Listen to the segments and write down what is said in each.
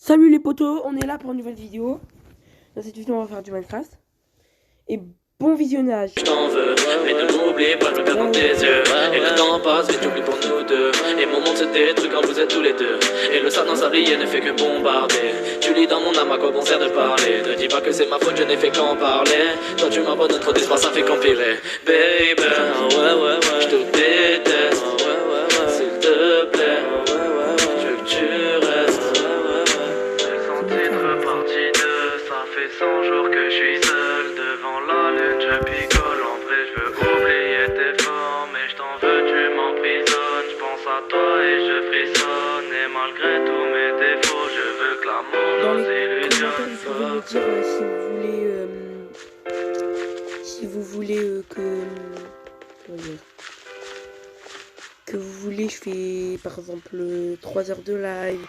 Salut les potos, on est là pour une nouvelle vidéo. Dans cette vidéo on va faire du Minecraft. Et bon visionnage. Je t'en veux, mais ne m'oublie pas, je me perds dans tes yeux. Et le temps passe, vite j'oublie pour nous deux. Et mon monde se détruit quand vous êtes tous les deux. Et le sable dans sablier ne fait que bombarder. Tu lis dans mon âme, à quoi bon sert de parler. Ne dis pas que c'est ma faute, je n'ai fait qu'en parler. Toi tu m'abandonnes trop d'espoir, ça fait qu'empirer. Baby, je te déteste. S'il te plaît, je veux que tu restes. Sans titre partie 2, ça fait 100 jours que je suis seul devant la lune. Je picole, en vrai je veux oublier tes formes. Mais je t'en veux, tu m'emprisonnes. Je pense à toi et je frissonne. Et malgré tous mes défauts, je veux que l'amour Dans nos les illusions commentaires, vous pouvez me dire si vous voulez comment dire, que vous voulez je fais par exemple 3 heures de live,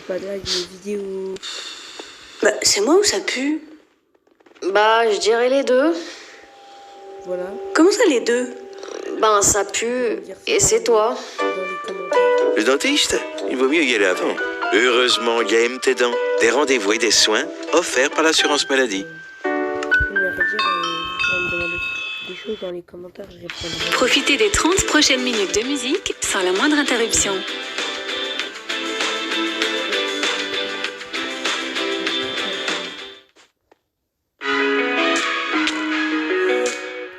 pas de live mais vidéo. Bah c'est moi ou ça pue? Bah, je dirais les deux. Voilà. Comment ça les deux? Ben, ça pue et c'est toi. Dans les commentaires. Le dentiste, il vaut mieux y aller avant. Heureusement, il y a M tes dents. Des rendez-vous et des soins offerts par l'assurance maladie. Vous pouvez me demander des choses dans les commentaires, je répondrai. Profitez des 30 prochaines minutes de musique sans la moindre interruption.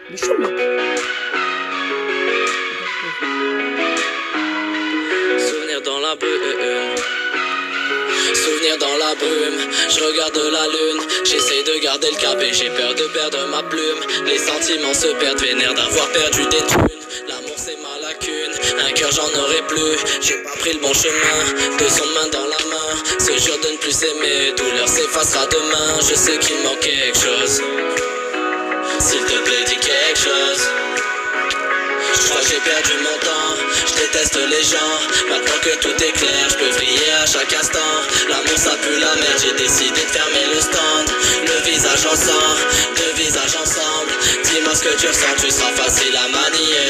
Les choses, Souvenir dans la brume. Souvenir dans la brume. Je regarde la lune. J'essaie de garder le cap et j'ai peur de perdre ma plume. Les sentiments se perdent, vénère d'avoir perdu des thunes. L'amour c'est ma lacune. Un cœur j'en aurais plus. J'ai pas pris le bon chemin. De son main dans la main. Ce jour de ne plus s'aimer. Douleur s'effacera demain. Je sais qu'il manque quelque chose. S'il te plaît dis quelque chose. Je crois que j'ai perdu mon temps, je déteste les gens. Maintenant que tout est clair, je peux vriller à chaque instant. L'amour ça pue la merde, j'ai décidé de fermer le stand. Le visage ensemble, deux visages ensemble. Dis-moi ce que tu ressens, tu seras facile à manier.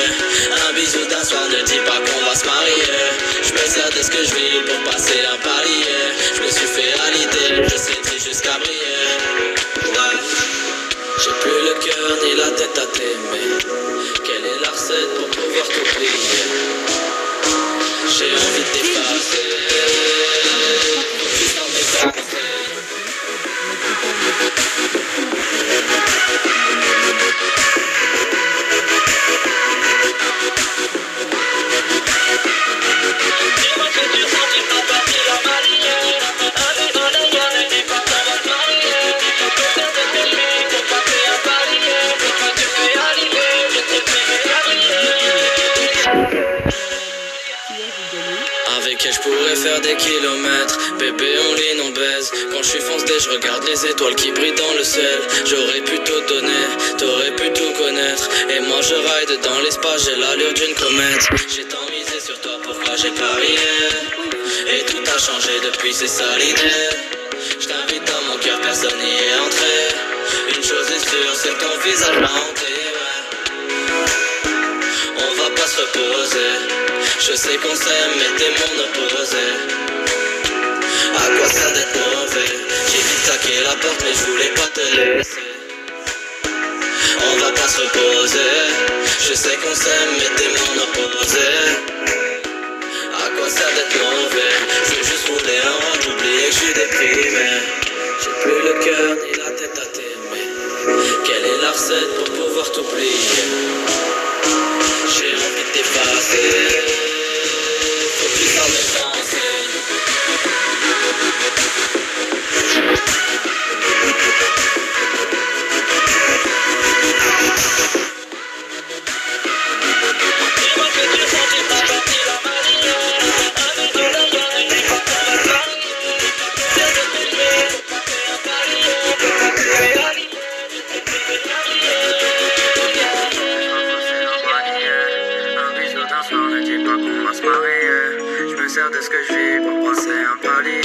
Un bisou d'un soir, ne dis pas qu'on va se marier. Je me sers de ce que je vis pour passer un palier. Je me suis fait à l'idée, je sais triste jusqu'à briller. Ouais. J'ai plus le cœur ni la tête à t'aimer. Quelle est la recette pour pouvoir t'oublier? J'ai envie de t'effacer. Juste en m'effacer. Dis-moi que tu sens, tu t'as pas pris la manière. Allez, dans la gueule, ne dis pas qu'on va se marier. Je peux faire de tes nuits pour passer un palier. Toi tu fais arriver, je te fais arriver. Avec elle je pourrais faire des kilomètres. Bébé on lit, on baise. Quand je suis foncé je regarde les étoiles qui brillent dans le ciel. J'aurais pu tout donner, t'aurais pu tout connaître. Et moi je ride dans l'espace, j'ai l'allure d'une comète. J'ai tant misé sur toi, pourquoi j'ai parié? Et tout a changé depuis, c'est ça l'idée. Je t'invite dans mon cœur, personne n'y est entré. Une chose est sûre, c'est que ton visage m'a hanté, ouais. On va pas se reposer. Je sais qu'on s'aime, mais t'es mon opposé. À quoi sert d'être mauvais? J'ai vite claqué la porte, mais je voulais pas te laisser. On va pas se reposer. Je sais qu'on s'aime, mais t'es mon opposé. À quoi sert d'être mauvais? Je veux juste rouler un rond, oublier que je suis déprimé. J'ai plus le cœur ni la tête à t'aimer. Quelle est la recette pour pouvoir t'oublier? J'ai envie de t'effacer. Faut plus s'en dépenser. Dis-moi que tu sens, tu t'as pas pris la manière. Avec de la gueule, ne dis pas qu'on va se marier. C'est de t'aimer, faut pas faire un palier. Faut pas te faire allier, je te fais allier. Un bisou d'un soir, ne dis pas qu'on va se marier. Je me sers de ce que je vis pour passer un palier.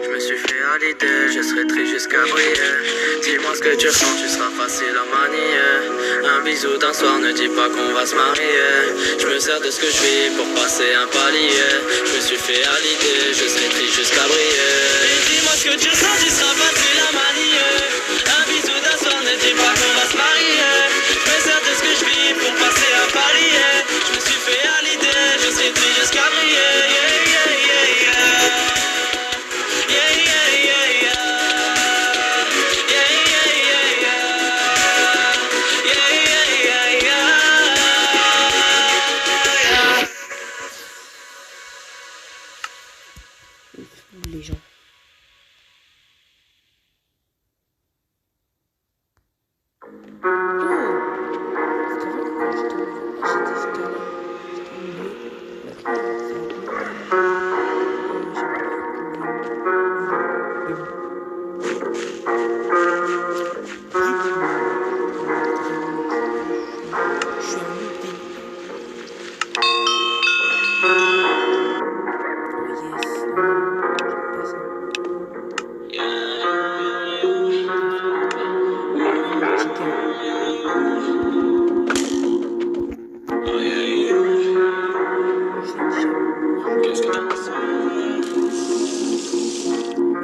Je me suis fait à l'idée, je serai triste jusqu'à briller. Dis-moi ce que tu ressens, tu seras facile à manier. Un bisou d'un soir, ne dis pas qu'on va se marier. Je me sers de ce que je vis pour passer un palier. Je me suis fait à l'idée, je serai triste jusqu'à briller. que tu sens, tu seras facile à manier. Un bisou d'un soir ne dit pas qu'on va se marier. Je me sers de ce que je vis pour passer un palier. Je me suis fait à l'idée, je serai triste jusqu'à briller. Yeah, yeah, yeah, yeah. Yeah, yeah, yeah, yeah. Yeah, yeah, yeah, yeah. Yeah, yeah, yeah, yeah. Les gens.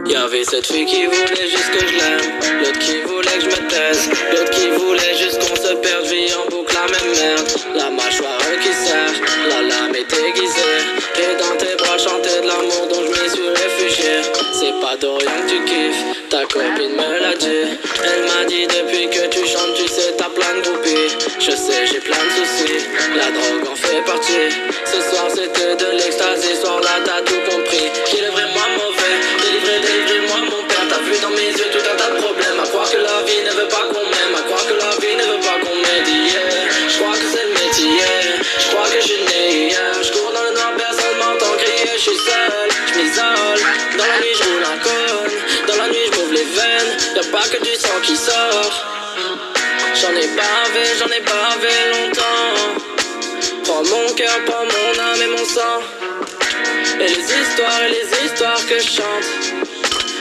Y'avait cette fille qui voulait juste que je l'aime, l'autre qui voulait que je me taise, l'autre qui voulait juste qu'on se perde, vie en boucle la même merde. La mâchoire qui serre, la lame est aiguisée, et dans tes bras chanter de l'amour dont je m'y suis réfugié. C'est pas de rien que tu kiffes, ta copine me l'a dit. Elle m'a dit depuis que tu chantes, tu sais t'as plein de groupies. Je sais j'ai plein de soucis, la drogue en fait partie. Ce soir c'était de l'extase, ce soir là t'as tout compris. Qui est vraiment mauvais, délivrez-moi mon père. T'as vu dans mes yeux tout un tas de problèmes. À croire que la vie ne veut pas qu'on m'aime, à croire que la vie ne veut pas qu'on m'aide. Yeah. Je crois que c'est le métier, je crois que je suis né hier. Je cours dans le noir, personne m'entend crier, je suis seul, je m'isole. Dans la nuit je roule un cône, dans la nuit je m'ouvre les veines. Y'a pas que du sang qui sort. J'en ai bavé longtemps. Prends mon cœur, prends mon âme et mon sang. Et les histoires que je chante.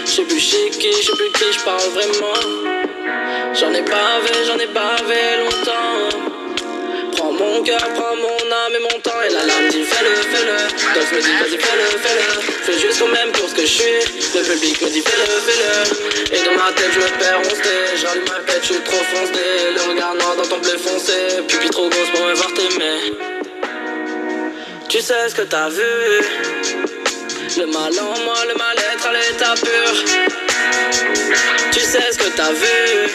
Je sais plus chez qui, je sais plus qui je parle vraiment. J'en ai bavé longtemps. Prends mon cœur, prends mon âme et mon temps. Et la lame dit fais-le. Dox me dit vas-y fais-le. Fais juste quand même pour ce que je suis. Le public me dit fais-le. Et dans ma tête je me perds, on se tait. J'allume ma pète, je suis trop foncé. Le regard noir dans ton bleu foncé. Pupille trop grosse pour me voir t'aimer. Tu sais ce que t'as vu. Le mal en moi, le mal-être à l'état pur. Tu sais ce que t'as vu.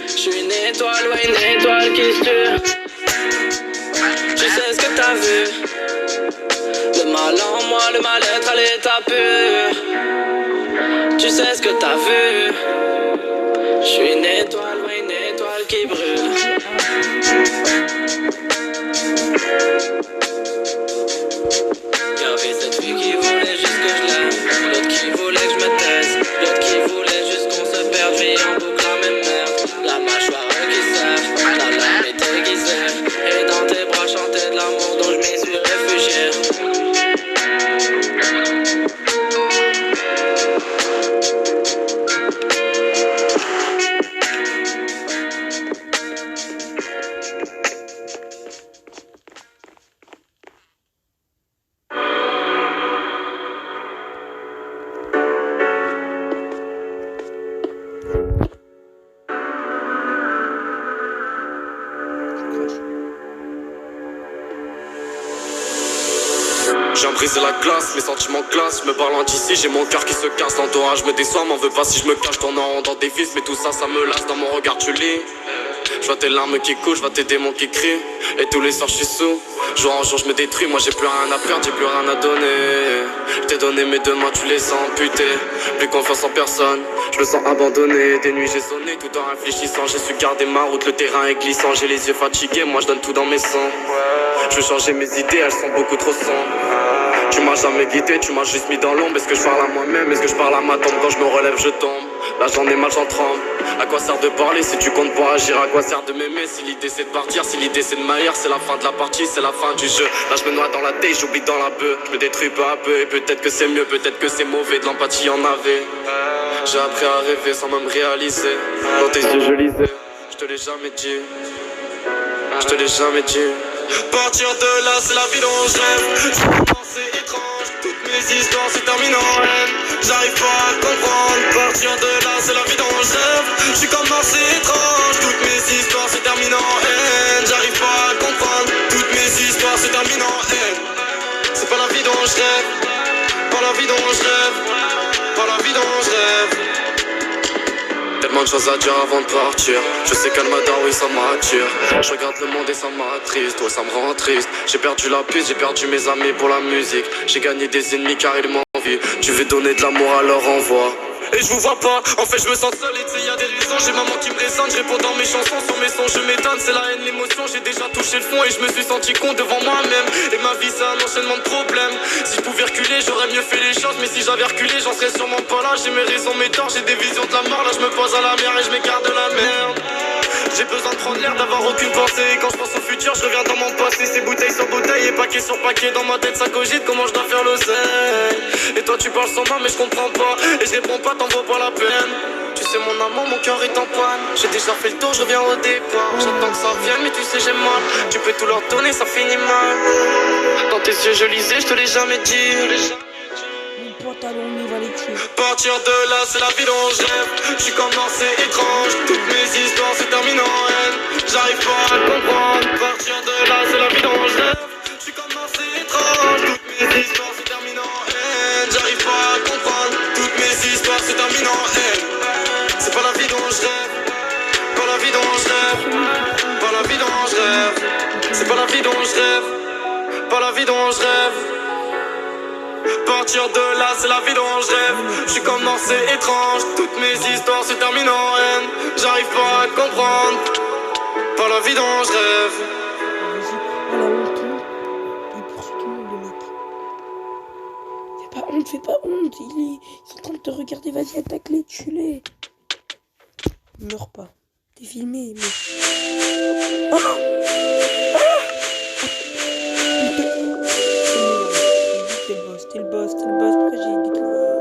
Je suis une étoile, ouais, une étoile qui se tue. Tu sais ce que t'as vu. Le mal en moi, le mal-être à l'état pur. Tu sais ce que t'as vu. Je suis une étoile, ouais, une étoile qui brûle. Y'avait cette fille qui voulait juste que je l'aime, l'autre qui voulait que je me taise, l'autre qui voulait juste qu'on se perde, vie en boucle la même merde. La mâchoire qui serre, la lame est aiguisée, et dans tes bras chanter de l'amour dont je m'y suis réfugié. J'ai brisé la glace, mes sentiments classent. Je me parle d'ici, j'ai mon cœur qui se casse. L'entourage me déçoit, m'en veux pas si je me cache. Tourne en rond dans des vis, mais tout ça, ça me lasse. Dans mon regard, tu lis. Je vois tes larmes qui coulent, je vois tes démons qui crient. Et tous les soirs, je suis sous. Jour en jour, je me détruis. Moi, j'ai plus rien à perdre, j'ai plus rien à donner. Je t'ai donné mes deux mains, tu les as amputées. Plus confiance en personne, je me sens abandonné. Des nuits, j'ai sonné tout en réfléchissant. J'ai su garder ma route, le terrain est glissant. J'ai les yeux fatigués, moi, je donne tout dans mes sangs. Je veux changer mes idées, elles sont beaucoup trop sombres. Tu m'as jamais guidé, tu m'as juste mis dans l'ombre. Est-ce que je parle à moi-même, est-ce que je parle à ma tombe? Quand je me relève, je tombe. Là j'en ai mal, j'en tremble. À quoi sert de parler si tu comptes pour agir? À quoi sert de m'aimer si l'idée c'est de partir? Si l'idée c'est de m'aïr, c'est la fin de la partie, c'est la fin du jeu. Là je me noie dans la tête, j'oublie dans la bœuf. Je me détruis peu à peu et peut-être que c'est mieux, peut-être que c'est mauvais. De l'empathie en avait. J'ai appris à rêver sans même réaliser. Dans tes yeux je lisais. Je te l'ai jamais dit. Je te l'ai jamais dit. Partir de là c'est la vie dont je rêve. C'est étrange, toutes mes histoires se terminent en haine. J'arrive pas à comprendre, partir de là c'est la vie dont je rêve. Je suis comme Mars, c'est étrange, toutes mes histoires se terminent en haine. J'arrive pas à comprendre, toutes mes histoires se terminent en haine. C'est pas la vie dont je rêve, pas la vie dont je rêve, pas la vie dont je rêve. Tellement de choses à dire avant de partir. Je sais qu'elle m'adore, oui ça m'attire. Je regarde le monde et ça m'attriste, toi ça me rend triste. J'ai perdu la piste, j'ai perdu mes amis pour la musique. J'ai gagné des ennemis car ils m'envient. Tu veux donner de l'amour, alors envoie. Et je vous vois pas, en fait je me sens seul et tu sais y'a des raisons. J'ai maman qui me résonne, je réponds dans mes chansons. Sur mes sons je m'étonne, c'est la haine, l'émotion. J'ai déjà touché le fond et je me suis senti con devant moi-même. Et ma vie c'est un enchaînement de problèmes. Si je pouvais reculer j'aurais mieux fait les choses. Mais si j'avais reculé j'en serais sûrement pas là. J'ai mes raisons, mes torts, j'ai des visions de la mort. Là je me pose à la mer et je m'écarte de la merde. J'ai besoin de prendre l'air, d'avoir aucune pensée. Et quand je pense au futur, je reviens dans mon passé. C'est bouteille sur bouteille et paquet sur paquet. Dans ma tête ça cogite, comment je dois faire l'oseille. Et toi tu parles sans moi mais je comprends pas. Et je réponds pas, t'en vaut pas la peine. Tu sais mon amour, mon cœur est en panne. J'ai déjà fait le tour, je reviens au départ. J'attends que ça vienne mais tu sais j'ai mal. Tu peux tout leur donner, ça finit mal. Dans tes yeux je lisais, je te l'ai jamais dit. Pantalon, il va les tuer. Partir de là, c'est la vie dont je rêve. Je suis comme Mars, c'est étrange. Toutes mes histoires se terminent en haine. J'arrive pas à comprendre. Partir de là, c'est la vie dont je rêve. Je suis comme Mars, c'est étrange. Toutes mes histoires se terminent en haine. J'arrive pas à comprendre. Toutes mes histoires se terminent en haine. C'est pas la vie dont je rêve. Pas la vie dont je rêve. Pas la vie dont je rêve. C'est pas la vie dont je rêve. Pas la vie dont je rêve. Partir de là, c'est la vie dont je rêve. Je suis comme Mars, c'est étrange. Toutes mes histoires se terminent en haine. J'arrive pas à comprendre. Pas la vie dont je rêve. Vas-y, à la honte. Il poursuit tout le monde, le mec. Fais pas honte. Ils sont en train de te regarder. Vas-y, attaque-les, tue-les. Meurs pas. T'es filmé, mais. Oh non! T'es le boss, pourquoi j'ai découvert?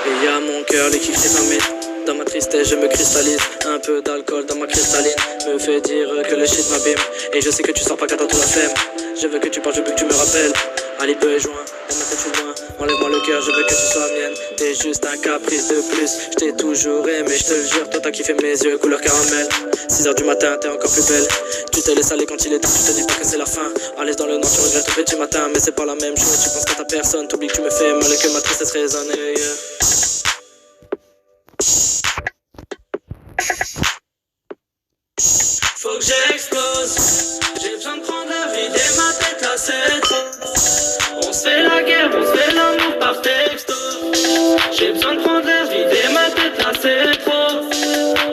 Et y a mon cœur, les kiffs s'évanouissent. Dans ma tristesse, je me cristallise. Un peu d'alcool dans ma cristalline me fait dire que le shit m'abîme. Et je sais que tu sors pas quand t'as tout la flemme. Je veux que tu parles, je veux que tu me rappelles. Ali peu est joint, dans ma tête je suis loin. Enlève-moi le cœur, je veux que tu sois mienne. T'es juste un caprice de plus. Je t'ai toujours aimé, je te le jure. Toi t'as kiffé mes yeux, couleur caramel. 6h du matin, t'es encore plus belle. Tu te laisses aller quand il est temps, tu te dis pas que c'est la fin. À l'aise dans le nord, tu regrettes au petit matin. Mais c'est pas la même chose, tu penses qu'à ta personne. T'oublies que tu me fais mal et que ma tristesse résonne. Faut que j'explose. J'ai besoin de prendre la vie et ma tête là c'est trop. On se fait la guerre, on se fait l'amour par texto. J'ai besoin de prendre la vie et ma tête là c'est trop.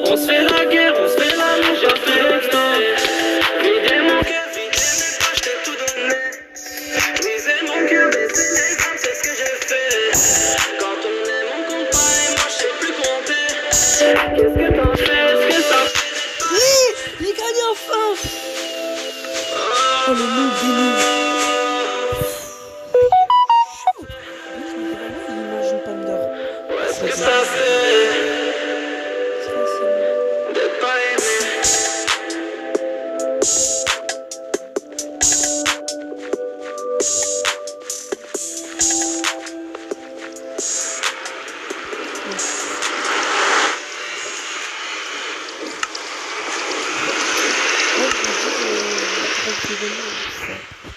On se fait la guerre, on se fait l'amour par texto. Vider mon cœur, vider mes poches, je t'ai tout donné. Briser mon cœur, baisser les grammes, c'est ce que j'ai fait. Quand on est mon compagnon, moi je sais plus compter. Qu'est-ce que t'en fais, est-ce que ça fait? Oui, j'ai gagné enfin. Oh le move des moves. Il mange une pomme d'or. Qu'est-ce que ça fait de pas aimer?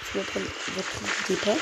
Je vais prendre votre départ.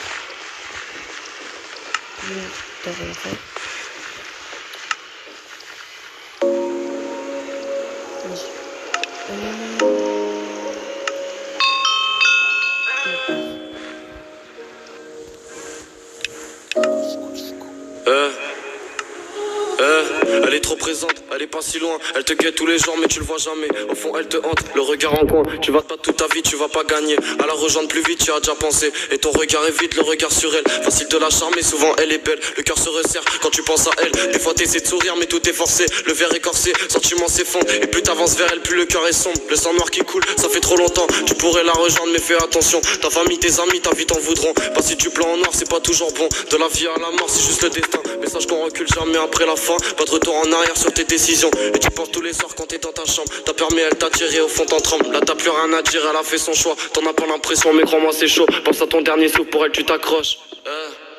Elle est trop présente, elle est pas si loin. Elle te guette tous les jours mais tu le vois jamais. Au fond elle te hante, le regard en coin. Tu vas te battre toute ta vie, tu vas pas gagner. À la rejoindre plus vite, tu as déjà pensé. Et ton regard est vide, le regard sur elle. Facile de la charmer, souvent elle est belle. Le cœur se resserre quand tu penses à elle. Des fois t'essaies de sourire mais tout est forcé. Le verre est corsé, sentiments s'effondrent. Et plus t'avances vers elle, plus le cœur est sombre. Le sang noir qui coule, ça fait trop longtemps. Tu pourrais la rejoindre mais fais attention. Ta famille, tes amis, ta vie t'en voudront. Pas si tu plans en noir, c'est pas toujours bon. De la vie à la mort, c'est juste le destin. Mais sache qu'on recule jamais après la fin. Pas de retour en arrière sur tes décisions. Et tu penses tous les soirs quand t'es dans ta chambre. T'as permis, elle t'a tiré, au fond t'en trembles. Là t'as plus rien à dire, elle a fait son choix. T'en as pas l'impression mais crois-moi c'est chaud. Pense à ton dernier souffle, pour elle tu t'accroches.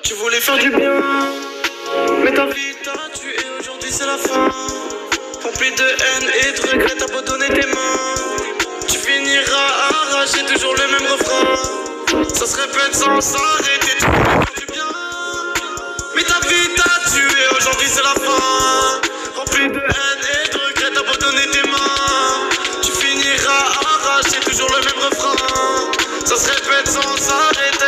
Tu voulais faire du bien, mais ta vie t'a tué, aujourd'hui c'est la fin. Rempli de haine et de regrets, t'abandonner tes mains. Tu finiras arraché, toujours le même refrain. Ça se répète sans s'arrêter, tu voulais faire du bien, mais ta vie t'a tué, aujourd'hui c'est la fin. Rempli de haine et de regrets, t'abandonner tes mains. Tu finiras arraché, toujours le même refrain. Ça se répète sans s'arrêter.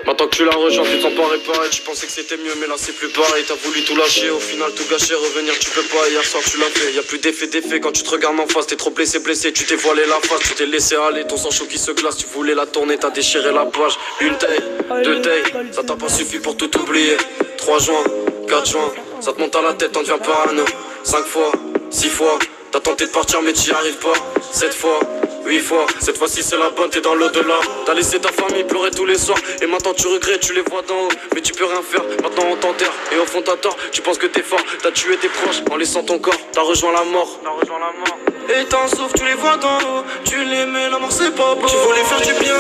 Maintenant que tu l'as rejoint, tu t'en pas réparé. Tu pensais que c'était mieux, mais là c'est plus pareil. T'as voulu tout lâcher, au final tout gâcher. Revenir, tu peux pas. Hier soir, tu l'as fait. Y'a plus d'effet quand tu te regardes en face. T'es trop blessé. Tu t'es voilé la face. Tu t'es laissé aller, ton sang chaud qui se glace. Tu voulais la tourner, t'as déchiré la page. Une taille, deux tailles, ça t'a pas suffi pour tout oublier. 3 juin, 4 juin, ça te monte à la tête, t'en deviens parano. 5 fois, 6 fois, t'as tenté de partir, mais t'y arrives pas. 7 fois. 8 fois, cette fois-ci c'est la bonne, t'es dans l'au-delà. T'as laissé ta famille pleurer tous les soirs. Et maintenant tu regrettes, tu les vois d'en haut. Mais tu peux rien faire, maintenant on t'enterre. Et au fond t'as tort, tu penses que t'es fort. T'as tué tes proches en laissant ton corps. T'as rejoint la mort. Et t'en souffres, tu les vois d'en haut. Tu les mets, la mort c'est pas beau. Tu voulais faire du bien,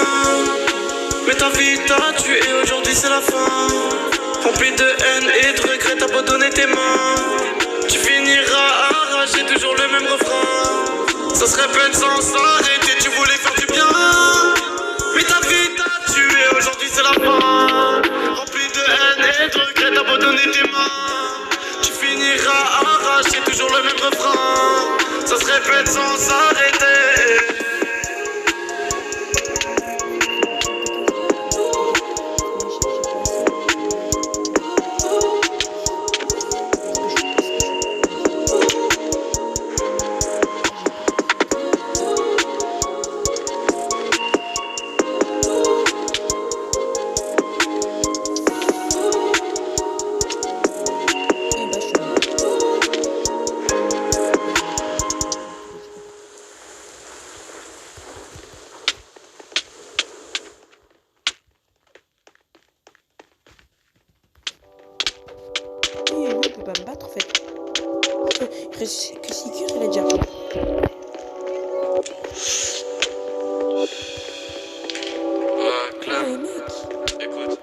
mais ta vie t'a tué, aujourd'hui c'est la fin. Rempli de haine et de regrets, t'as abandonné tes mains. Tu finiras arraché, toujours le même refrain. Ça se répète sans s'arrêter, tu voulais faire du bien, mais ta vie t'a tué, aujourd'hui c'est la fin. Rempli de haine et de regrets, t'as abandonné tes mains. Tu finiras arraché, toujours le même refrain. Ça se répète sans s'arrêter. Que Secure, il a déjà pas. Ouais, mec. Écoute.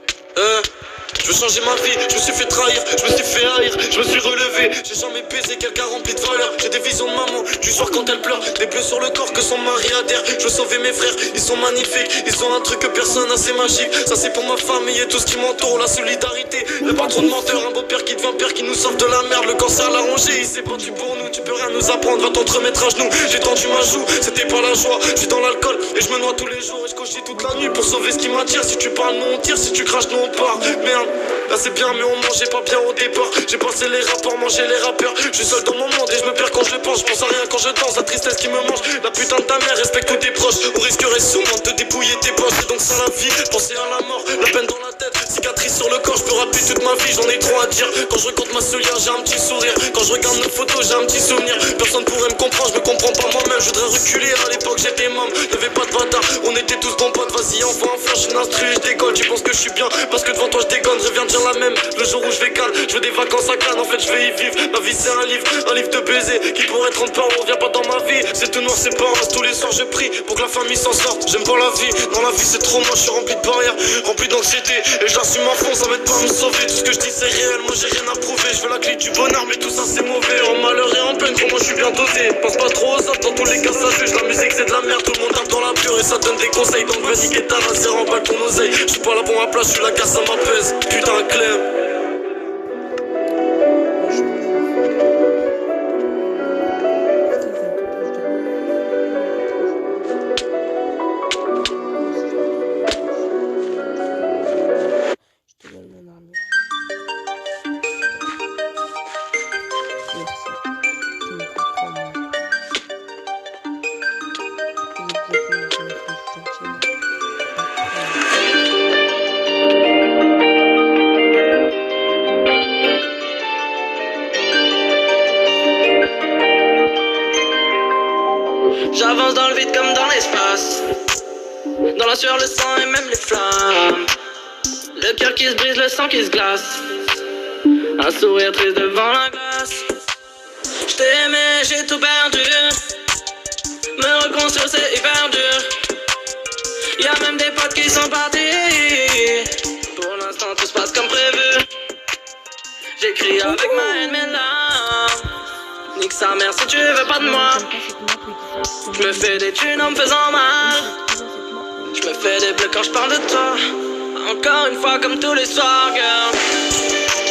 Je veux changer ma vie, je me suis fait trahir, je me suis fait haïr, je me suis relevé. J'ai jamais baisé quelqu'un rempli de valeur. J'ai des visions de maman, du soir quand elle pleure. Des bleus sur le corps que son mari adhère. Je veux sauver mes frères, ils sont magnifiques. Ils ont un truc que personne n'a, c'est magique. Ça c'est pour ma famille et tout ce qui m'entoure. La solidarité, y'a pas trop de menteurs. Un beau père qui devient père, qui nous sauve de la merde. Le cancer l'a rongé, il s'est battu pour nous. Tu peux rien nous apprendre, va-t'en te remettre à genoux. J'ai tendu ma joue, c'était pas la joie. Je suis dans l'alcool et je me noie tous les jours. Et je cogite toute la nuit pour sauver ce qui m'attire. Si tu parles, nous on tire, si tu craches, nous on part. Merde. Là c'est bien mais on mangeait pas bien au départ. J'ai passé les rapports, mangé les rappeurs. Je suis seul dans mon monde et je me perds quand je pense. Je pense à rien quand je danse, la tristesse qui me mange. La putain de ta mère, respecte tous tes proches. On risquerait souvent de te dépouiller tes poches. C'est donc ça la vie, penser à la mort. La peine dans la tête, cicatrice sur le corps. Je peux rapper toute ma vie, j'en ai trop à dire. Quand je raconte ma solière, j'ai un petit sourire. Quand je regarde nos photos, j'ai un petit souvenir. Personne pourrait me comprendre, je me comprends pas moi-même. Je voudrais reculer, à l'époque j'étais môme. Y'avait pas de bâtard, on était tous bons potes. Vas-y enfin, je suis instru, je décolle. Tu penses que je suis bien, parce que devant toi je déconne. Reviens dire la même, le jour où je vais calme. Je veux des vacances à Cannes, en fait je vais y vivre. Ma vie c'est un livre de baiser qui pourrait 30 par an. Viens pas dans ma vie, c'est tout noir, c'est pas rose. Tous les soirs je prie pour que la famille s'en sorte. J'aime pas la vie, dans la vie c'est trop moche. Je suis rempli de barrières, rempli d'anxiété. Et j'assume à fond, ça m'aide pas à me sauver. Tout ce que je dis c'est réel, moi j'ai rien à prouver. Je veux la clé du bonheur, mais tout ça c'est mauvais. En malheur et en peine, pour moi je suis bien dosé. Pense pas trop aux autres, dans tous les cas ça juge. La musique c'est de la merde, tout le monde tape dans la pure. Et ça donne des conseils, donc vas-y niquer ta race et remballe ton oseille. Je suis pas là bon à place, je suis la casse, ça m'apaise. Putain Clem. J'avance dans le vide comme dans l'espace. Dans la sueur, le sang et même les flammes. Le cœur qui se brise, le sang qui se glace. Un sourire triste devant la glace. Je t'ai aimé, j'ai tout perdu. Me reconstruire c'est hyper dur. Y'a même des potes qui sont partis. Pour l'instant tout se passe comme prévu. J'écris avec ma haine mes larmes. Nique sa mère si tu veux pas de moi. Je me fais des thunes en me faisant mal. Je me fais des bleus quand je parle de toi. Encore une fois comme tous les soirs, girl.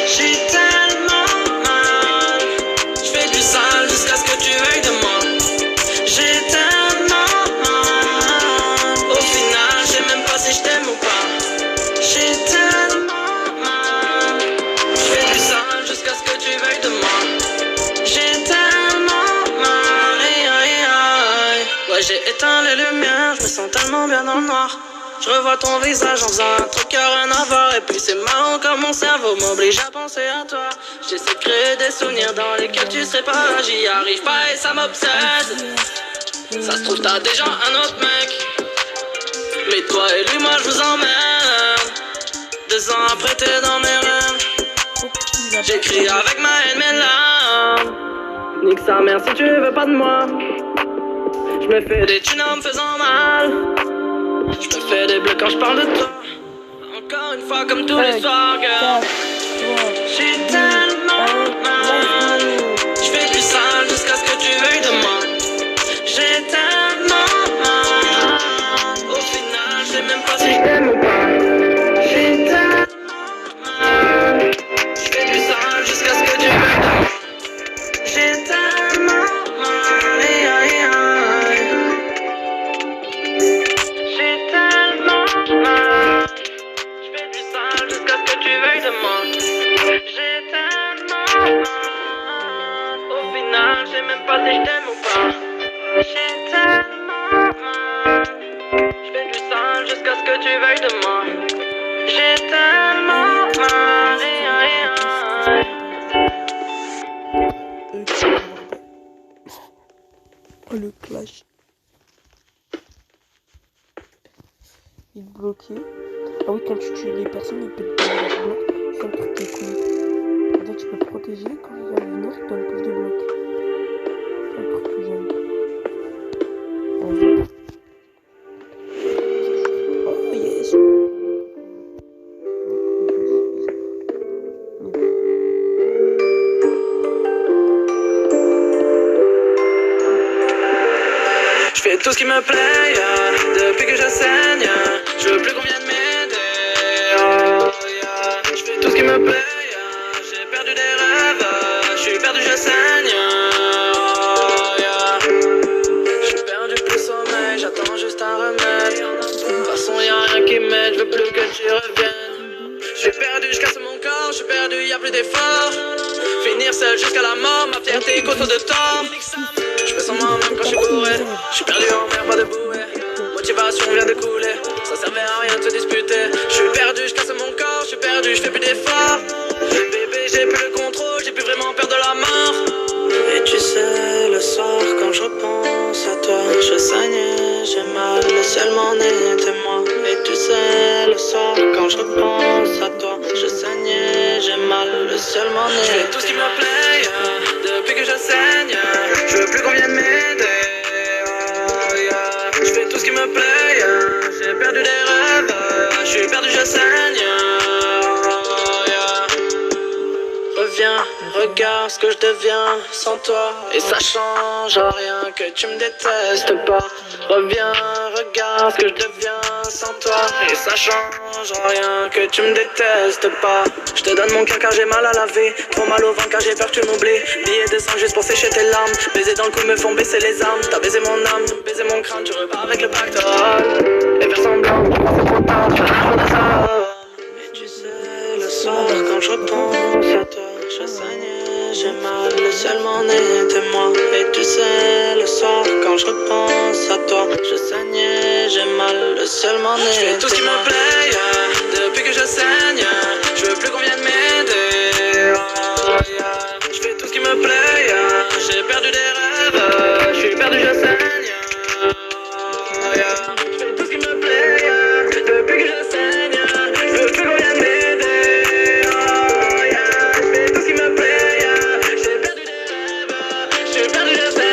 J'ai tellement mal. Je fais du sale jusqu'à ce que tu veuilles de moi. J'ai tellement mal. Au final, je sais même pas si je t'aime ou pas. J'ai tellement mal. Je fais du sale jusqu'à ce que tu veuilles de moi. J'ai tellement mal. Aïe, aïe, aïe. Ouais, j'ai éteint les lumières. Je me sens tellement bien dans le noir. Je revois ton visage en faisant un truc qui a rien à voir. Et puis c'est marrant comme mon cerveau m'oblige à penser à toi. J'essaie de créer des souvenirs dans lesquels tu serais pas là. J'y arrive pas et ça m'obsède. Ça se trouve t'as déjà un autre mec. Mais toi et lui moi je vous emmène. 2 ans après t'es dans mes rêves. J'écris avec ma haine mes larmes. Nique sa mère si tu veux pas de moi. Je me fais des thunes en me faisant mal. Je me fais des bleus quand je parle de toi. Encore une fois comme tous les soirs, girl. J'ai tellement mal. Je fais du sale jusqu'à ce que tu veuilles de moi. J'ai tellement mal. Au final, je sais même pas si je t'aime ou pas. J'ai tellement mal. Je fais du sale jusqu'à ce que tu veuilles de moi. J'ai tellement mal. Aïe, aïe, aïe. J'ai tellement mal. Je fais du sale jusqu'à ce que tu veuilles de moi. J'ai tellement mal. Au final, je sais même pas si je t'aime ou pas. J'ai tellement mal. Je fais du sale jusqu'à ce que tu veuilles de moi. J'ai tellement mal. Aïe, aïe, aïe. Oh le clash. Il est bloqué. Ah oui, quand tu tues les personnes, il peut te donner des blocs. C'est un truc qui est cool. En fait, tu peux protéger quand il va venir, il donne plus de blocs. C'est un truc que j'aime. Oh yes. Je fais tout ce qui me plaît, depuis que je saigne. Je veux plus qu'on vienne m'aider, oh, yeah. Je fais tout ce qui me plaît, j'ai perdu des rêves. Je suis perdu, je saigne, oh, yeah. Je suis perdu plus sommeil, j'attends juste un remède. De toute façon y'a rien qui m'aide, je veux plus que tu reviennes. Je suis perdu, je casse mon corps, je suis perdu, y'a plus d'effort. Finir seul jusqu'à la mort, ma fierté est contre de tort. Je me sens moi-même quand je suis bourré. Je suis perdu en mer, pas de bouée. Motivation vient de couler. Ça servait à rien de se disputer. Je suis perdu, je casse mon corps. Je suis perdu, je fais plus d'efforts. Bébé, j'ai plus le contrôle. J'ai plus vraiment peur de la mort. Et tu sais, le soir, quand je repense à toi, je saignais, j'ai mal. Le seul m'en était moi. Et tu sais, le soir, quand je repense à toi, je saignais, j'ai mal. Le seul m'en est. Je fais tout ce qui me plaît, depuis que je saigne. Je veux plus qu'on vienne m'aider, oh, yeah. Je fais tout ce qui me plaît, j'ai perdu des rêves. Je suis perdu, je saigne, oh, yeah. Reviens, regarde ce que je deviens sans toi. Et ça change rien que tu me détestes pas. Reviens, regarde ce que je deviens sans toi. Et ça change rien que tu me détestes pas. Je te donne mon cœur car j'ai mal à la vie. Trop mal au ventre car j'ai peur que tu m'oublies. Billets de sang juste pour sécher tes larmes. Baiser dans le cou me font baisser les armes. T'as baisé mon âme, baisé mon crâne. Tu repars avec le pactole. Et faire semblant, c'est trop tard. Tu vas de ça. Et tu sais, le soir quand je repense à toi, je saignais, j'ai mal. Le seul m'en était moi. Et tu sais, le soir quand je repense à toi, Je saignais, j'ai mal, le seul m'en est. Je fais tout ce qui me plaît, depuis que je saigne. Je veux plus qu'on vienne m'aider. Je fais tout ce qui me plaît, j'ai perdu des rêves. Je suis perdu, je saigne. Je fais tout ce qui me plaît, depuis que je saigne. Je veux plus qu'on vienne m'aider. Je fais tout ce qui me plaît, j'ai perdu des rêves. Je suis perdu, je saigne.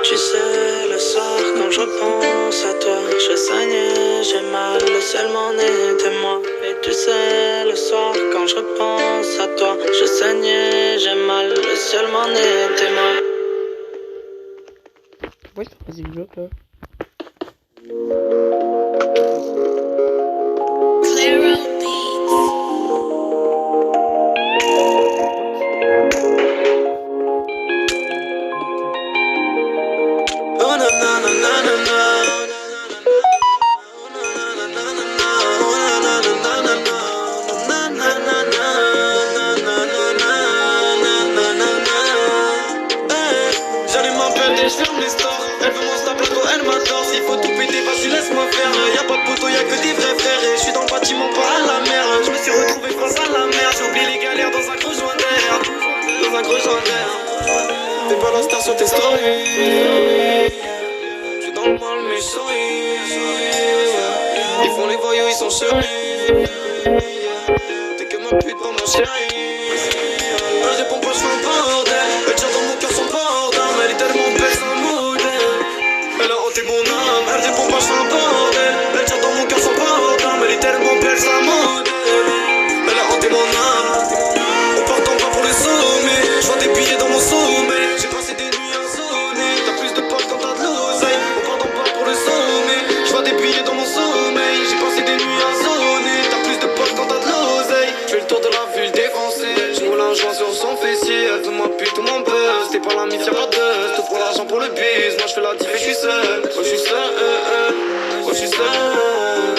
Tu sais, le soir quand je pense à toi, je saignais, j'ai mal, le seul m'en était moi. Et tu sais, le soir quand je pense à toi, je saignais, j'ai mal, le seul m'en était moi. Ouais, vas-y, bloc là. J'allume ma pelle et je ferme les stores. Elle veut mon stop, plateau, elle m'adore. S'il faut tout péter, vas-y, laisse-moi faire. Y'a pas de poteau, y'a que des vrais frères. Et je suis dans le bâtiment, pas à la mer. Je me suis retrouvé face à la mer. J'ai oublié les galères dans un gros joint d'air. Dans un gros joint d'air. T'es pas la star sur tes stories. Je suis dans le mal, mais je souris. Ils font les voyous, ils sont chéris. T'es que ma pute pour mon chéri. Elle répond pas, je fais un bordel. Elle tire dans mon cœur son bordel. Elle est tellement belle, c'est un modèle. Elle a hanté mon âme. Elle répond pas, je fais un bordel. Elle tire dans mon cœur son bordel. Elle est tellement belle, c'est un modèle. Elle a hanté mon âme. On part en bas pour le sommet. Je vois des billets dans mon sommeil. J'ai passé des nuits insomnies. T'as plus de potes quand t'as de l'oseille. On part en bas pour le sommet. Je vois des billets dans mon sommeil. J'ai passé des nuits insomnies. T'as plus de potes quand t'as de l'oseille. Je fais le tour de la ville défoncée. Je roule un joint sur son fessier. Elle veut ma pute ou mon buzz. T'es pas la mif, y'a pas de buzz. Tout pour l'argent, pour le biz. Moi je fais la diff et je suis seul. Moi je suis seul. Moi je suis seul.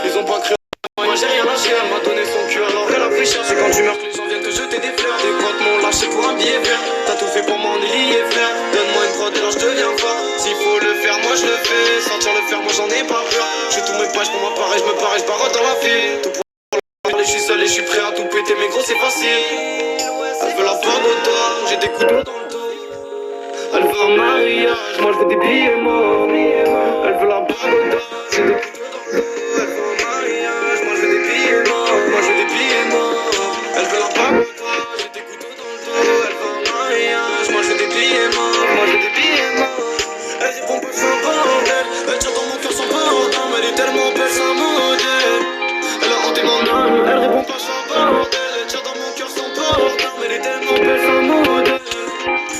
Ils ont pas cru. Moi j'ai rien lâché. Elle m'a donné son cul alors elle a pris cher. C'est quand tu meurs que les gens viennent te jeter des fleurs. Des potes m'ont lâché pour un billet vert. T'as tout fait pour m'en lier frère. Donne-moi une prod et là je deviens fort. S'il faut le faire moi je le fais. Sortir le faire moi j'en ai pas peur. Je fais tous mes pages pour m'apparaître. Je me parais, je barotte dans la ville. Tout pour parler, je suis seul et je suis prêt à tout péter. Mais gros c'est facile. Elle veut la barbe au doigt. J'ai des coups de dans le dos. Elle veut un mariage. Moi je veux des billets morts. Elle veut la barbe au doigt. J'ai des coups de dans le dos. Elle veut un mariage. Moi je veux des billets morts. Moi je veux des billets morts. Elle veut la barbe au doigt. J'ai des couteaux dans le dos. Elle veut un mariage. Moi je veux des billets morts. Moi je veux des billets morts. Elle répond pas, je fais un bordel. Elle tire dans mon cœur son bordel. Elle est tellement belle, c'est un modèle. Elle a hanté mon âme. Elle répond pas, je fais un bordel. Elle tire dans mon cœur son bordel. Elle est tellement belle, c'est un modèle.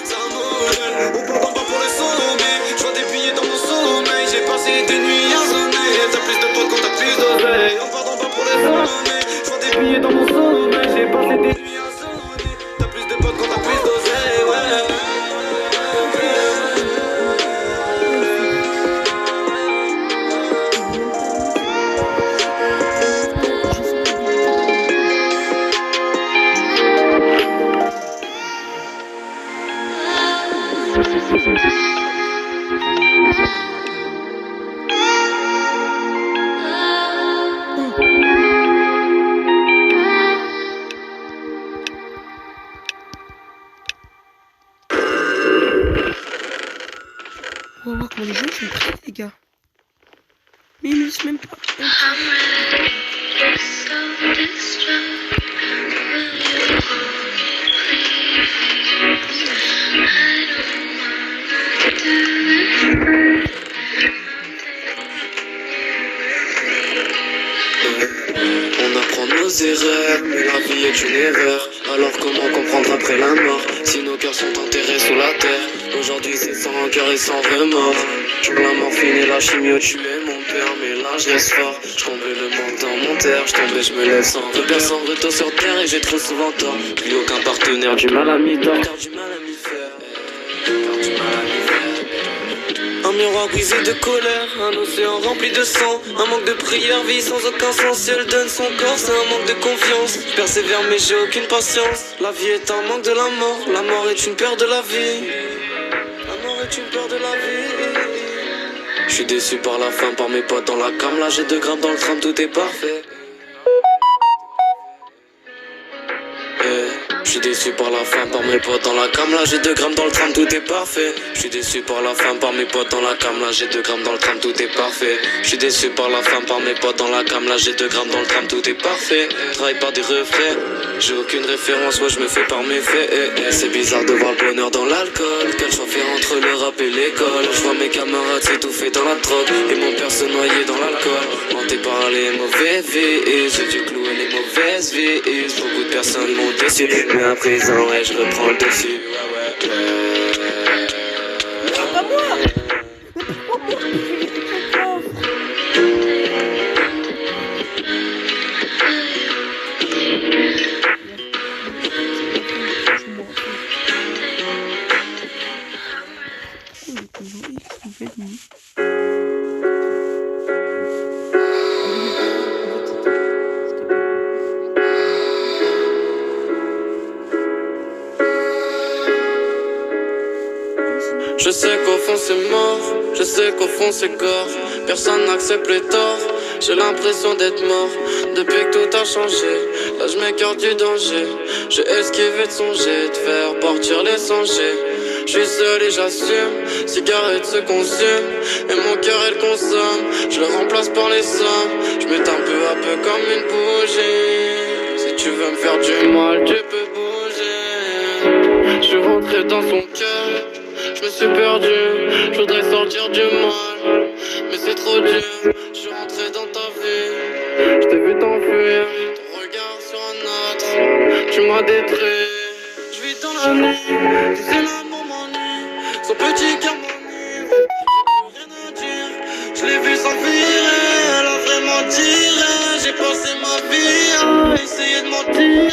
C'est un modèle. On part en bas pour le sommet. Je vois des billets dans mon sommeil. J'ai passé des nuits insomnies. T'as plus de potes quand t'as plus d'oseille. On part en bas pour le sommet. Je vois des billets dans mon sommeil. J'ai passé des nuits insomnies. T'as plus de potes quand t'as plus d'oseille. Ouais. On va voir comment les gens sont prêts, les gars. Mais ils me laissent même pas. On apprend nos erreurs, mais la vie est une erreur. Alors comment comprendre après la mort, si nos cœurs sont enterrés sous la terre. Aujourd'hui c'est sans cœur et sans remords. Pour la morphine et la chimio tuer mon père, mais là je reste fort. Je tombais le manque dans mon terre, je tombais, je me lève sans repère, sans retour sur terre et j'ai trop souvent tort. Plus aucun partenaire, du mal à m'y tort, car du mal à m'y faire, car du mal à m'y faire. Un miroir brisé de colère, un océan rempli de sang. Un manque de prière, vie sans aucun sens. Si elle donne son corps, c'est un manque de confiance. Je persévère mais j'ai aucune patience. La vie est un manque de la mort est une peur de la vie. La mort est une peur de la vie. Je suis déçu par la fin, par mes potes dans la cam. Là j'ai 2 grammes dans le tram, tout est parfait. Je suis déçu par la fin, par mes potes dans la cam. Là j'ai 2 grammes dans le tram, tout est parfait. Je suis déçu par la fin, par mes potes dans la cam. Là j'ai 2 grammes dans le tram, tout est parfait. Je suis déçu par la fin, par mes potes dans la cam. Là j'ai 2 grammes dans le tram, tout est parfait. Travaille par des refrains, j'ai aucune référence, ouais je me fais par mes faits. C'est bizarre de voir le bonheur dans l'alcool. Quel choix faire entre le rap et l'école. Je vois mes camarades s'étouffer dans la drogue et mon père se noyer dans l'alcool. Hanté par les mauvais vies, j'ai dû clouer les mauvaises vies. Beaucoup de personnes m'ont déçu, mais à présent ouais je reprends le dessus. Pas moi. Mais pourquoi moi je fais les trucs comme ça? Je sais qu'au fond c'est mort, je sais qu'au fond c'est gore. Personne n'accepte les torts, j'ai l'impression d'être mort. Depuis que tout a changé, là je m'écarte du danger. J'ai esquivé de songer, de faire partir les songers. Je suis seul et j'assume, cigarette se consume. Et mon cœur elle consomme, je le remplace par les sommes. Je m'éteins peu à peu comme une bougie. Si tu veux me faire du mal, tu peux bouger. Je suis rentré dans son cœur, je me suis perdu, je voudrais sortir du mal, mais c'est trop dur. Je suis rentré dans ta vie, je t'ai vu t'enfuir, ton regard sur un autre, tu m'as détruit. Je vis dans la nuit, tu sais l'amour m'ennuie, son petit cœur m'ennuie, j'ai plus rien à dire. Je l'ai vu s'enfuir, elle a vraiment tiré. J'ai passé ma vie à essayer de mentir.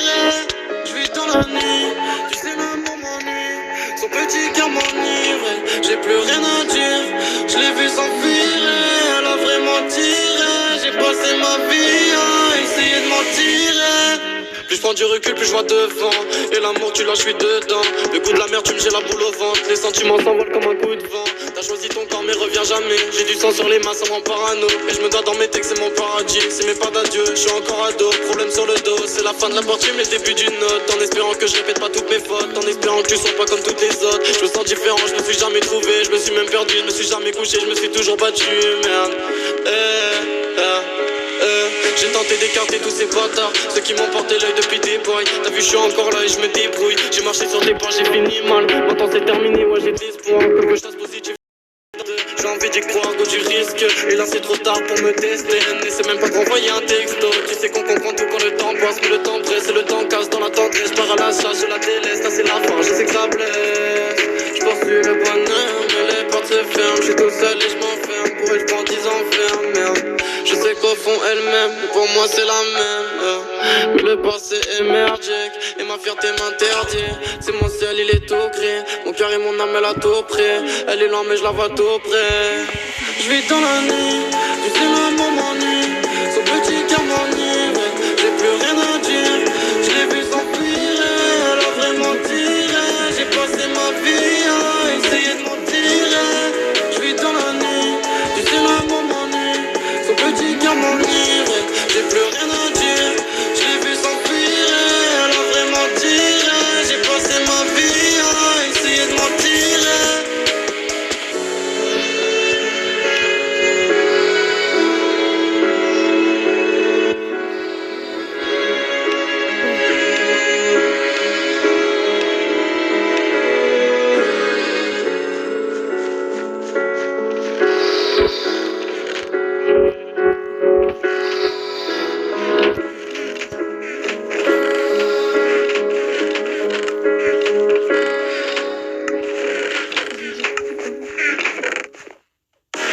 Je vis dans la nuit, tu sais l'amour m'ennuie, son petit cœur m'enivre, j'ai plus rien à dire. Je l'ai vu s'enfuir, elle a vraiment tiré. J'ai passé ma vie à essayer de mentir. Plus je prends du recul, plus je vois devant. Et l'amour tu lâches, je suis dedans. Le goût de la mer, tu me gèles la boule au ventre. Les sentiments s'envolent comme un coup de vent. T'as choisi ton corps mais reviens jamais. J'ai du sang sur les mains, ça me rend parano. Et je me dois dans mes textes, c'est mon paradis. C'est mes pas d'adieu, je suis encore ado. Problème sur le dos, c'est la fin de la partie mais le début d'une note. En espérant que je répète pas toutes mes fautes, en espérant que tu sois pas comme toutes les autres. Je me sens différent, je me suis jamais trouvé. Je me suis même perdu, je me suis jamais couché. Je me suis toujours battu, merde. J'ai tenté d'écarter tous ces bâtards, ceux qui m'ont porté l'œil depuis des boys. T'as vu, je suis encore là et je me débrouille. J'ai marché sur des pas, j'ai fini mal. Maintenant c'est terminé, ouais j'ai de l'espoir. Que je fasse positif. J'ai envie d'y croire, go du risque. Et là c'est trop tard pour me tester. Et c'est même pas pour envoyer un texto. Tu sais qu'on comprend tout quand le temps passe. Mais le temps presse et le temps casse dans la tendresse. Pars à la chasse, je la délaisse. Là c'est la fin, je sais que ça blesse. Je poursuis le bonheur, mais les portes se ferment. Je suis tout seul et je m'enferme. Pour elle je prends 10 ans ferme, merde. Je sais qu'au fond elle m'aime, mais pour moi c'est la même. Mais le passé est merdique et ma fierté m'interdit. C'est mon ciel, il est tout gris. Mon cœur et mon âme, elle a tout pris. Elle est loin mais je la vois tout près. Je vis dans la nuit, tu sais l'amour m'ennuie. Son petit cœur m'enivre, j'ai plus rien à dire. Je l'ai vu s'enfuir, elle a vraiment tiré. J'ai passé ma vie à essayer de mentir. Je vis dans la nuit, tu sais l'amour m'ennuie. Son petit cœur m'enivre, j'ai plus rien à dire. Je l'ai vu s'enfuir, elle a vraiment tiré. J'ai passé ma vie à essayer de mentir.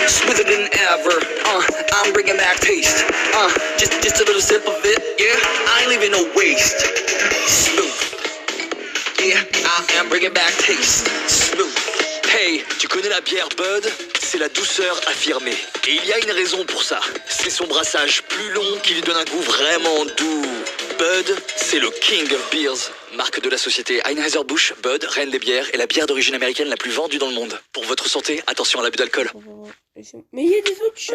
Smoother than ever, I'm bringing back taste, just a little sip of it, yeah, I ain't leaving no waste. Smooth, yeah, I am bringing back taste. Smooth, hey, tu connais la bière Bud? c'est la douceur affirmée. Et il y a une raison pour ça. C'est son brassage plus long qui lui donne un goût vraiment doux. Bud, c'est le king of beers. Marque de la société Anheuser-Busch, Bud, reine des bières, est la bière d'origine américaine la plus vendue dans le monde. Pour votre santé, attention à l'abus d'alcool. Mais il y a des autres gens.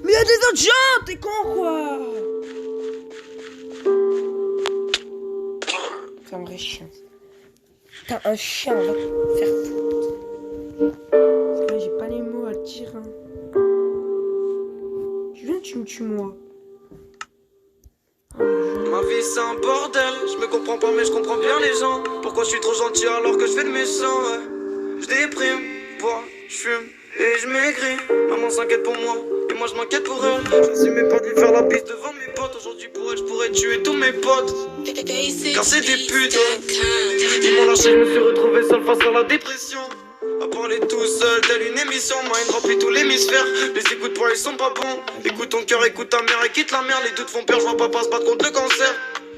Mais il y a des autres gens. T'es con quoi? C'est un vrai chien. T'as un chien, va te faire foutre. Parce que là, j'ai pas les mots à te dire. Hein. Tu viens, tu me tues moi. Ma vie c'est un bordel, je me comprends pas mais je comprends bien les gens. Pourquoi je suis trop gentil alors que je fais de méchant, ouais. Je déprime, bois, je fume et je maigris. Maman s'inquiète pour moi et moi je m'inquiète pour elle. J'assumais pas de lui faire la bise devant mes potes. Aujourd'hui pour elle je pourrais tuer tous mes potes. Car c'est des putes, ils m'ont lâché, je me suis retrouvé seul face à la dépression. À parler tout seul, telle une émission, mind remplit tout l'hémisphère. Les écoutes pour ils sont pas bons. Écoute ton cœur, écoute ta mère et quitte la merde. Les doutes font peur, je vois papa se battre contre le cancer.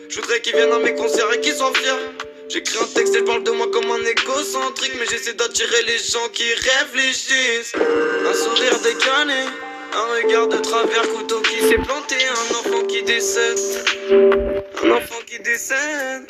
Je voudrais qu'ils viennent à mes concerts et qu'ils soient fiers. J'écris un texte et je parle de moi comme un égocentrique. Mais j'essaie d'attirer les gens qui réfléchissent. Un sourire décalé, un regard de travers, couteau qui s'est planté. Un enfant qui décède, un enfant qui décède.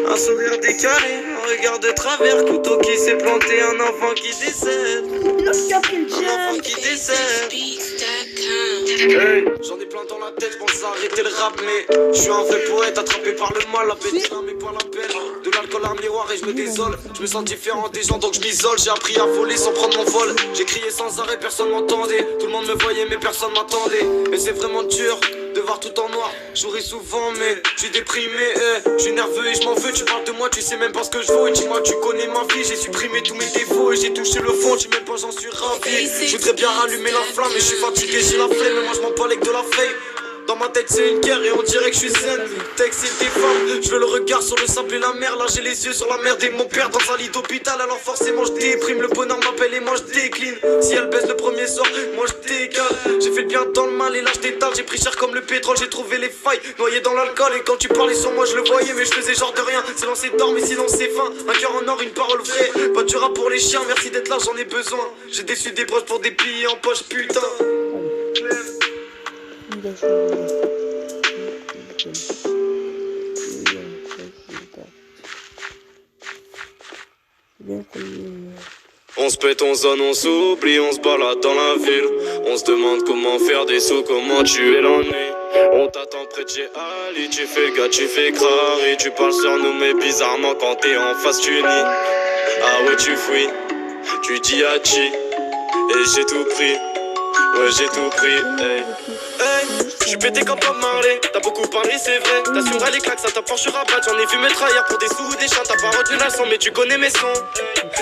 Un sourire décalé, un regard de travers, couteau qui s'est planté, un enfant qui décède. Un enfant qui décède. Hey, j'en ai plein dans la tête, je pense à arrêter le rap, mais je suis un vrai poète attrapé par le mal, la bête mais pas la peine. De l'alcool à un miroir et je me désole. Je me sens différent des gens donc je m'isole. J'ai appris à voler sans prendre mon vol. J'ai crié sans arrêt, personne m'entendait. Tout le monde me voyait mais personne m'attendait. Mais c'est vraiment dur de voir tout en noir. J'ouris souvent mais je suis déprimé, je suis nerveux et je m'en veux. Tu parles de moi, tu sais même pas ce que je vaux. Et dis-moi tu connais ma vie, j'ai supprimé tous mes défauts. Et j'ai touché le fond, tu même pas j'en suis ravi. Je voudrais bien rallumer la flamme mais je suis fatigué, j'ai la flemme. Mais moi je m'en bats avec de la feuille. Dans ma tête c'est une guerre et on dirait que je suis zen. Texte c'est des femmes, je veux le regard sur le sable et la mer. Là j'ai les yeux sur la merde et mon père dans un lit d'hôpital. Alors forcément je déprime, le bonheur m'appelle et moi je décline. Si elle baisse le premier soir, moi je décale. J'ai fait le bien dans le mal et là je détale. J'ai pris cher comme le pétrole, j'ai trouvé les failles noyé dans l'alcool. Et quand tu parlais sur moi je le voyais mais je faisais genre de rien. C'est lancé d'or mais sinon c'est fin. Un cœur en or, une parole vraie. Pas du rap pour les chiens, merci d'être là, j'en ai besoin. J'ai déçu des broches pour des billets en poche, putain. On se pète, on zone, on s'oublie, on se balade dans la ville. On se demande comment faire des sous, comment tuer l'ennui. On t'attend près de chez Ali, tu fais le gars, tu fais crari. Tu parles sur nous mais bizarrement quand t'es en face tu nies. Ah ouais tu fuis, tu dis Hachi. Et j'ai tout pris, ouais j'ai tout pris, hey. Hey, je suis pété comme Bob Marley. T'as beaucoup parlé, c'est vrai. T'as sur les claques, ça tape fort, je suis rabat. J'en ai vu me trahir pour des sous ou des chiens. T'as pas retenu la leçon, mais tu connais mes sons.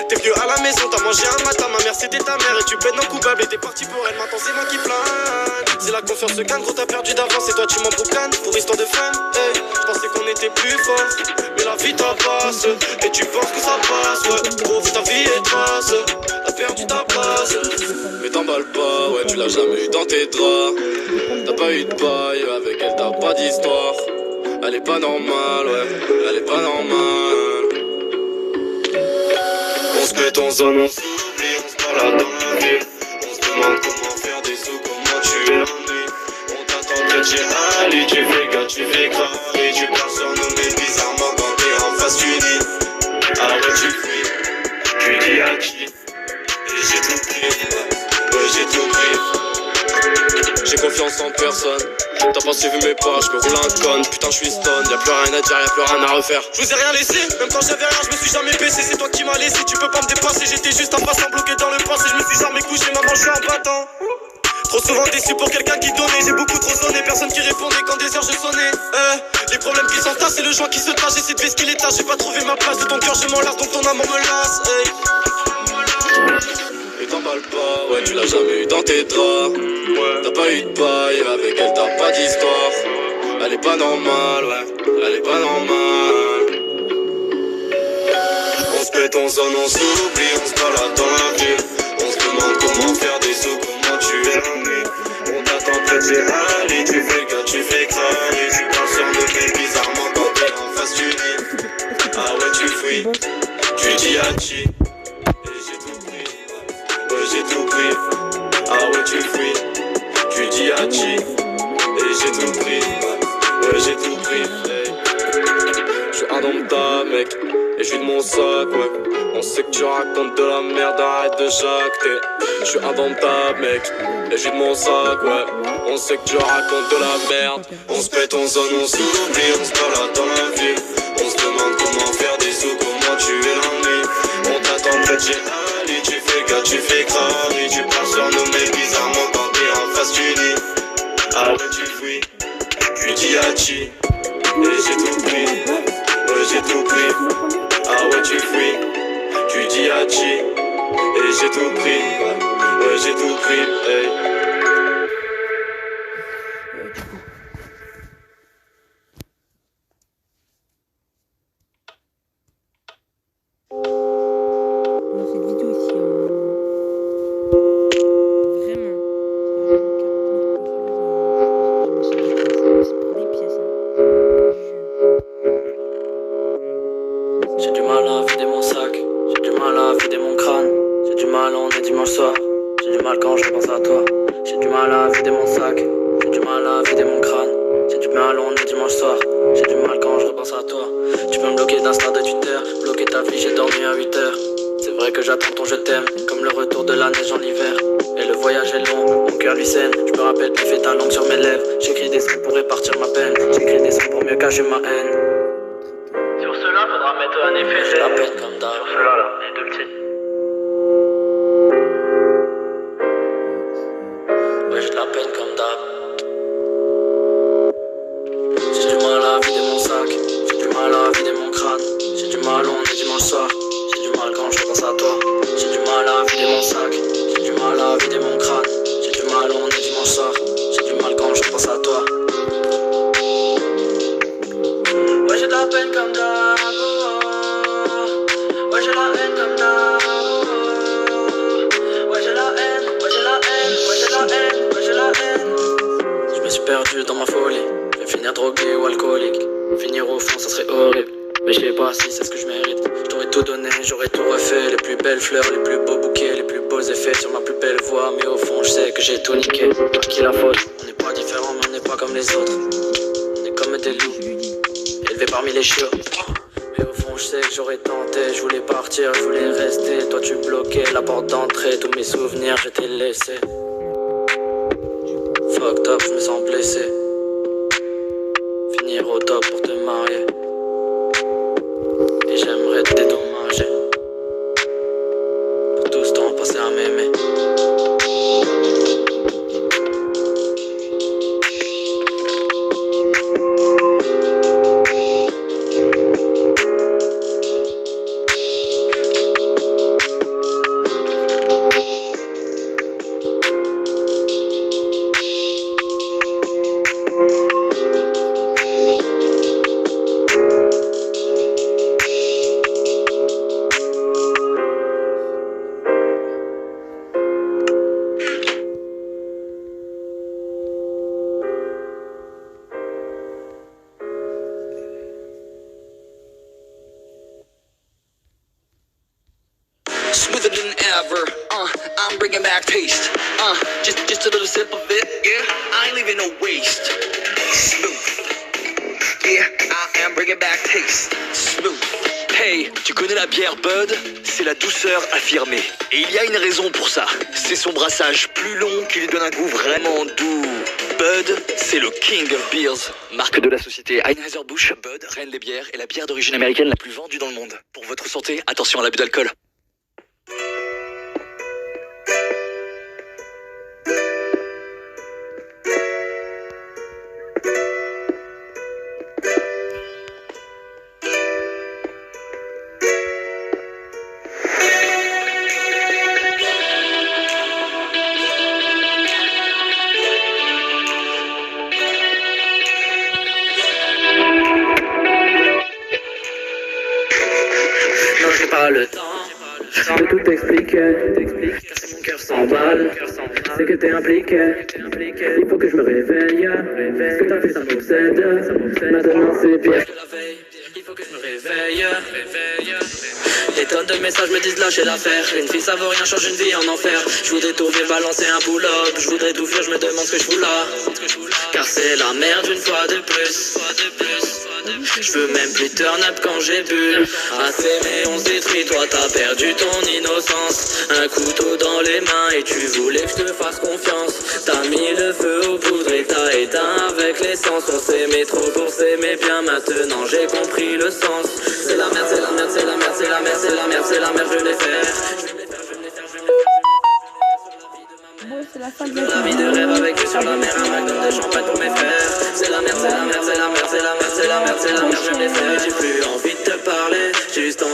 T'es venu à la maison, t'as mangé un matin. Ma mère c'était ta mère et tu plaides non coupable. Et t'es parti pour elle, maintenant c'est moi qui plane. C'est la confiance se gagne, gros t'as perdu d'avance. Et toi tu m'emboucanes pour histoire de femme. Hey, je pensais qu'on était plus fort, mais la vie t'apasse. Et tu penses que ça passe, ouais. Gros, ta vie est trace. T'as perdu ta place. Mais t'emballes pas, ouais, tu l'as jamais eu dans tes draps. T'as pas eu de paille, avec elle t'as pas d'histoire. Elle est pas normale, ouais, elle est pas normale. On se met en zone, on s'oublie, on se balade dans la ville. On se demande comment faire des sous, comment tuer l'ennui. On t'attend près de chez Ali, tu fais gars, tu fais grave. Et tu parles sur nous mais bizarrement quand t'es en face tu dis. Ah ouais tu fuis, tu dis à qui. Et j'ai tout pris, ouais j'ai tout pris. J'ai confiance en personne. T'as pas suivi mes pas, je me roule un con. Putain je suis stone, y'a plus rien à dire, y'a plus rien à refaire. Je vous ai rien laissé, même quand j'avais rien, je me suis jamais baissé. C'est toi qui m'as laissé, tu peux pas me dépasser. J'étais juste un passant bloqué dans le passé. Je me suis jamais couché, maman je suis un battant. Trop souvent déçu pour quelqu'un qui donnait. J'ai beaucoup trop sonné, personne qui répondait quand des heures je sonnais. Les problèmes qui s'entassent, c'est le joint qui se tâche. J'essaie de ver ce qu'il est tâche, j'ai pas trouvé ma place. De ton cœur je m'en lasse, donc ton amour me lasse. Et t'emballes pas, ouais tu l'as jamais eu dans tes draps. Ouais. T'as pas eu de paille, avec elle t'as pas d'histoire. Elle est pas normale, ouais, elle est pas normale. On se pète, on zone, on s'oublie, on se balade dans la ville. On se demande comment faire des sous, comment tuer l'ennui. On t'attend près de chez Ali, tu fais gars, tu fais crâne. Tu parles sur le mais bizarrement quand t'es en face tu dis. Ah ouais tu fuis, tu dis Hachi. Et j'ai tout pris, ouais mec. Et je vide mon sac, ouais. On sait que tu racontes de la merde, arrête de jacter. Je suis indomptable, mec. Et je vide mon sac, ouais. On sait que tu racontes de la merde. On se pète en zone, on s'oublie, on se balade dans la ville. On se demande comment faire des sous, comment tuer l'ennui. On t'attend près de chez Ali, tu fais gars, tu fais crami. Tu parles sur nous, mais bizarrement quand t'es en face du nid. Ah ouais, tu fuis, tu dis Hachi. Et j'ai tout pris, ouais j'ai tout pris. Ah ouais tu fuis, tu dis Hachi. Et j'ai tout pris, ouais j'ai tout pris, hey. Dans cette vidéo ici, vraiment, c'est pour des pièces. J'ai du mal à vider mon sac, j'ai du mal à vider mon crâne. J'ai du mal, on est dimanche soir. J'ai du mal quand je pense à toi. J'ai du mal à vider mon sac, j'ai du mal à vider mon crâne. J'ai du mal, on est dimanche soir. J'ai du mal quand je repense à toi. Tu peux me bloquer d'Insta de Twitter, bloquer ta vie, j'ai dormi à 8 heures. C'est vrai que j'attends ton je t'aime, comme le retour de la neige en hiver. Et le voyage est long, mon cœur lui saigne. Je me rappelle qu'il fait ta langue sur mes lèvres. J'écris des sons pour répartir ma peine. J'écris des sons pour mieux cacher ma haine. Sur cela, faudra mettre un effet. Je la peine comme d'hab. Sur cela, là, les deux petits. Ouais, j'ai de la peine comme d'hab. J'ai du mal à vider mon sac, j'ai du mal à vider mon crâne. J'ai du mal, on est dimanche soir. J'ai du mal quand je pense à toi. J'ai du mal à vider mon sac, j'ai du mal à vider mon crâne. J'ai du mal, on est dimanche soir. J'ai du mal quand je pense à toi. Ouais, j'ai de la peine comme d'hab. Ouais, j'ai la haine comme d'hab. Ouais, j'ai la haine, ouais, j'ai la haine, ouais, j'ai la haine, ouais, j'ai la haine. Je me suis perdu dans ma folie. Je vais finir drogué ou alcoolique. Finir au fond, ça serait horrible. Mais je sais pas si c'est ce que je mérite. Je t'aurais tout donné, j'aurais tout refait. Les plus belles fleurs, les plus beaux bouquets, les plus beaux effets sur ma plus belle voix. Mais au fond, je sais que j'ai tout niqué. À qui la faute? On n'est pas différents, mais on n'est pas comme les autres. On est comme des loups, élevés parmi les chiots. Mais au fond, je sais que j'aurais tenté. Je voulais partir, je voulais rester. Toi, tu bloquais la porte d'entrée. Tous mes souvenirs, je t'ai laissé. Fucked up, je me sens blessé. Finir au top pour te marier. Et j'aimerais te dédommager pour tout ce temps passé à m'aimer. Smoother than ever, I'm bringing back taste. Just a little sip of it, yeah. I ain't leaving no waste. Smooth, yeah. I am bringing back taste. Smooth. Hey, tu connais la bière Bud? C'est la douceur affirmée. Et il y a une raison pour ça. C'est son brassage plus long qui lui donne un goût vraiment doux. Bud, c'est le King of Beers. Marque de la société Anheuser-Busch, Bud, reine des bières et la bière d'origine américaine la plus vendue dans le monde. Pour votre santé, attention à l'abus d'alcool. Non, j'ai pas le temps de tout t'expliquer. Car mon cœur s'emballe. C'est que t'es impliqué. Il faut que je me réveille. Ce que t'as fait, ça m'obsède. Maintenant, c'est pire que la veille. Il faut que je me réveille. Des tonnes de messages me disent lâcher l'affaire. Une fille ça vaut rien, change une vie en enfer. Je voudrais tout vivre, balancer un pull-up. Je voudrais tout fuir, je me demande ce que je fous là. Car c'est la merde une fois de plus. Je veux même plus turn up quand j'ai bu. Assez mais on se détruit, toi t'as perdu ton innocence. Un couteau dans les mains et tu voulais que je te fasse confiance. T'as mis le feu aux poudres et t'as éteint avec l'essence. On s'aimait trop pour s'aimer bien, maintenant j'ai compris le sens. C'est la merde, c'est la merde, c'est la merde, c'est la merde, c'est la merde, c'est la merde, je vais faire. Bon, c'est la fin de La vie de rêve avec eux sur la mer, un magnum de champagne pour mes frères. C'est la merde, c'est la merde, c'est la merde, c'est la merde, c'est la merde, c'est la merde, je vais faire. J'ai plus envie de te parler, juste envie